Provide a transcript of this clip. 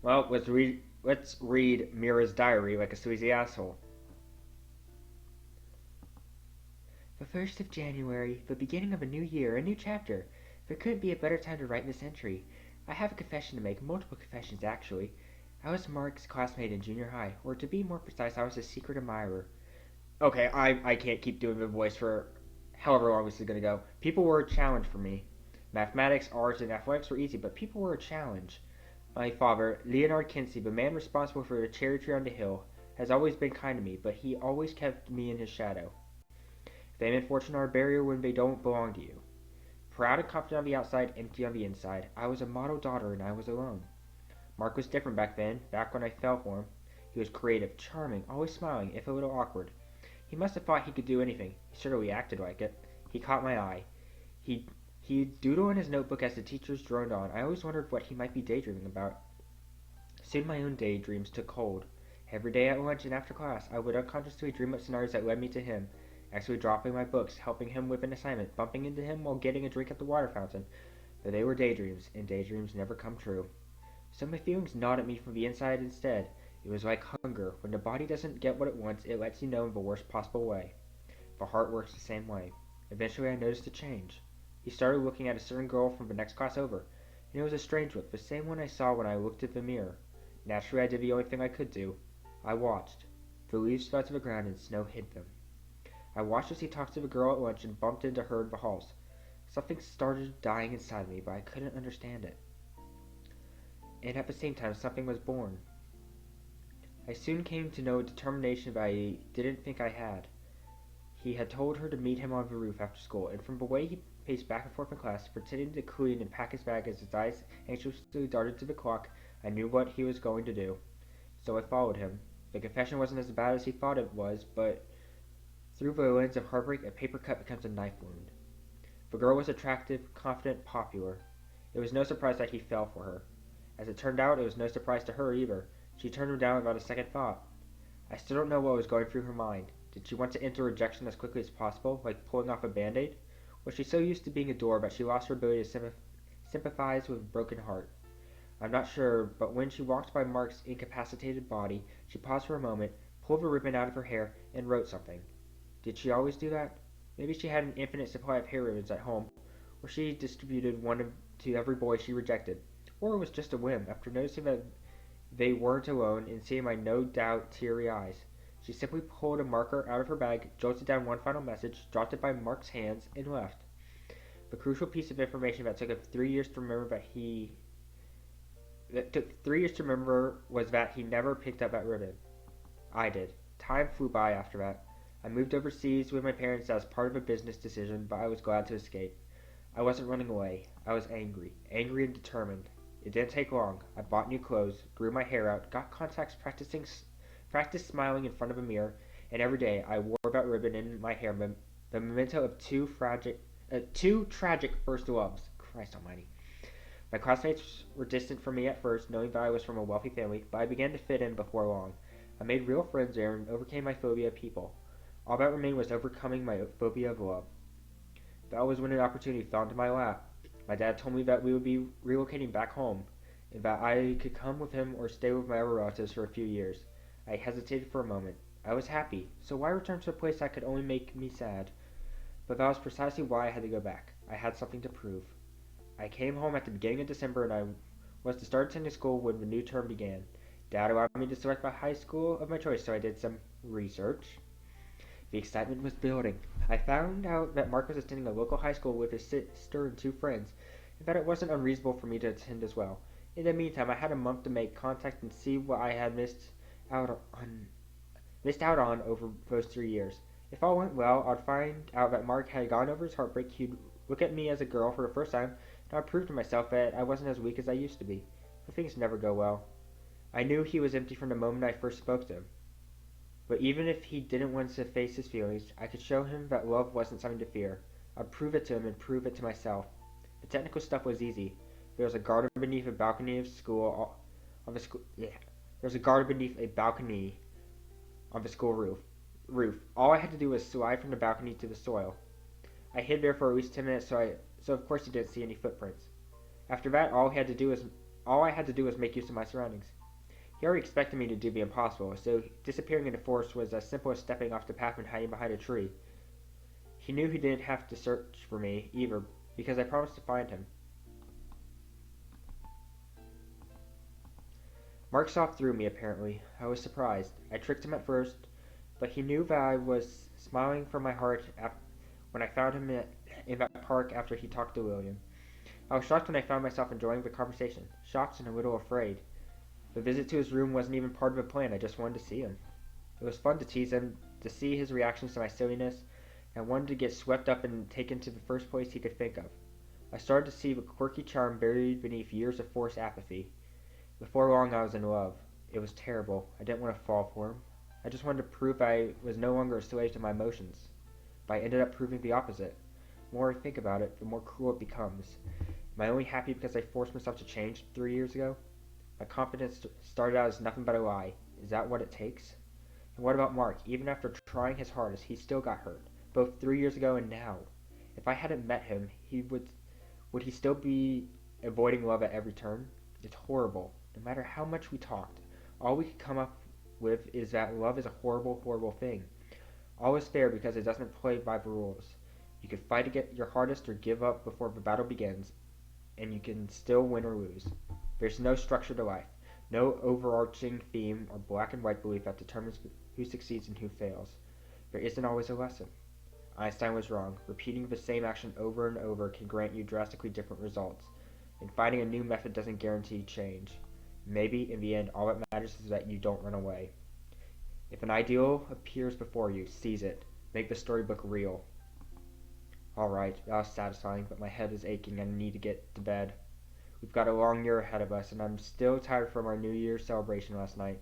Well, let's read Myra's diary like a sleazy asshole. The 1st of January, the beginning of a new year, a new chapter. There couldn't be a better time to write this entry. I have a confession to make, multiple confessions actually. I was Mark's classmate in junior high, or to be more precise, I was his secret admirer. Okay, I can't keep doing the voice for however long this is gonna go. People were a challenge for me. Mathematics, arts, and athletics were easy, but people were a challenge. My father, Leonard Kinsey, the man responsible for the cherry tree on the hill, has always been kind to me, but he always kept me in his shadow. Fame and fortune are a barrier when they don't belong to you. Proud and confident on the outside, empty on the inside. I was a model daughter and I was alone. Mark was different back then, back when I fell for him. He was creative, charming, always smiling, if a little awkward. He must have thought he could do anything. He certainly acted like it. He caught my eye. He He'd doodle in his notebook as the teachers droned on. I always wondered what he might be daydreaming about. Soon my own daydreams took hold. Every day at lunch and after class, I would unconsciously dream up scenarios that led me to him, actually dropping my books, helping him with an assignment, bumping into him while getting a drink at the water fountain. But they were daydreams, and daydreams never come true. So my feelings gnawed at me from the inside instead. It was like hunger. When the body doesn't get what it wants, it lets you know in the worst possible way. The heart works the same way. Eventually I noticed a change. He started looking at a certain girl from the next class over, and it was a strange look, the same one I saw when I looked at the mirror. Naturally I did the only thing I could do. I watched. The leaves fell to the ground and snow hid them. I watched as he talked to the girl at lunch and bumped into her in the halls. Something started dying inside me, but I couldn't understand it. And at the same time, something was born. I soon came to know a determination that I didn't think I had. He had told her to meet him on the roof after school, and from the way he paced back and forth in class, pretending to clean and pack his bag as his eyes anxiously darted to the clock, I knew what he was going to do. So I followed him. The confession wasn't as bad as he thought it was, but through the lens of heartbreak, a paper cut becomes a knife wound. The girl was attractive, confident, popular. It was no surprise that he fell for her. As it turned out, it was no surprise to her either. She turned him down without a second thought. I still don't know what was going through her mind. Did she want to enter rejection as quickly as possible, like pulling off a band-aid? Was she so used to being adored that she lost her ability to sympathize with a broken heart? I'm not sure, but when she walked by Mark's incapacitated body, she paused for a moment, pulled the ribbon out of her hair, and wrote something. Did she always do that? Maybe she had an infinite supply of hair ribbons at home, or she distributed one to every boy she rejected. Or it was just a whim, after noticing that they weren't alone and seeing my no doubt teary eyes. She simply pulled a marker out of her bag, jotted down one final message, dropped it by Mark's hands, and left. The crucial piece of information that took 3 years to remember was that he never picked up that ribbon. I did. Time flew by after that. I moved overseas with my parents as part of a business decision, but I was glad to escape. I wasn't running away. I was angry. Angry and determined. It didn't take long. I bought new clothes, grew my hair out, got contacts, practiced smiling in front of a mirror, and every day I wore that ribbon in my hair, the memento of two tragic first loves. Christ almighty. My classmates were distant from me at first, knowing that I was from a wealthy family, but I began to fit in before long. I made real friends there and overcame my phobia of people. All that remained was overcoming my phobia of love. That was when an opportunity fell into my lap. My dad told me that we would be relocating back home, and that I could come with him or stay with my other relatives for a few years. I hesitated for a moment. I was happy, so why return to a place that could only make me sad? But that was precisely why I had to go back. I had something to prove. I came home at the beginning of December, and I was to start attending school when the new term began. Dad allowed me to select the high school of my choice, so I did some research. The excitement was building. I found out that Mark was attending a local high school with his sister and two friends, and that it wasn't unreasonable for me to attend as well. In the meantime, I had a month to make contact and see what I had out on over those 3 years. If all went well, I'd find out that Mark had gotten over his heartbreak. He'd look at me as a girl for the first time, and I'd prove to myself that I wasn't as weak as I used to be. But things never go well. I knew he was empty from the moment I first spoke to him. But even if he didn't want to face his feelings, I could show him that love wasn't something to fear. I'd prove it to him and prove it to myself. The technical stuff was easy. There was a garden beneath a balcony There was a garden beneath a balcony on the school roof. All I had to do was slide from the balcony to the soil. I hid there for at least 10 minutes, so of course he didn't see any footprints. After that, all I had to do was make use of my surroundings. He already expected me to do the impossible, so disappearing in the forest was as simple as stepping off the path and hiding behind a tree. He knew he didn't have to search for me, either, because I promised to find him. Mark saw through me, apparently. I was surprised. I tricked him at first, but he knew that I was smiling from my heart when I found him in that park after he talked to William. I was shocked when I found myself enjoying the conversation, shocked and a little afraid. The visit to his room wasn't even part of the plan, I just wanted to see him. It was fun to tease him, to see his reactions to my silliness, and I wanted to get swept up and taken to the first place he could think of. I started to see the quirky charm buried beneath years of forced apathy. Before long I was in love. It was terrible. I didn't want to fall for him. I just wanted to prove I was no longer a slave to my emotions. But I ended up proving the opposite. The more I think about it, the more cruel it becomes. Am I only happy because I forced myself to change 3 years ago? My confidence started out as nothing but a lie. Is that what it takes? And what about Mark? Even after trying his hardest, he still got hurt. Both 3 years ago and now. If I hadn't met him, would he still be avoiding love at every turn? It's horrible. No matter how much we talked, all we could come up with is that love is a horrible, horrible thing. All is fair because it doesn't play by the rules. You can fight to get your hardest or give up before the battle begins, and you can still win or lose. There's no structure to life, no overarching theme or black and white belief that determines who succeeds and who fails. There isn't always a lesson. Einstein was wrong. Repeating the same action over and over can grant you drastically different results, and finding a new method doesn't guarantee change. Maybe, in the end, all that matters is that you don't run away. If an ideal appears before you, seize it. Make the storybook real. Alright, that was satisfying, but my head is aching and I need to get to bed. We've got a long year ahead of us, and I'm still tired from our New Year's celebration last night.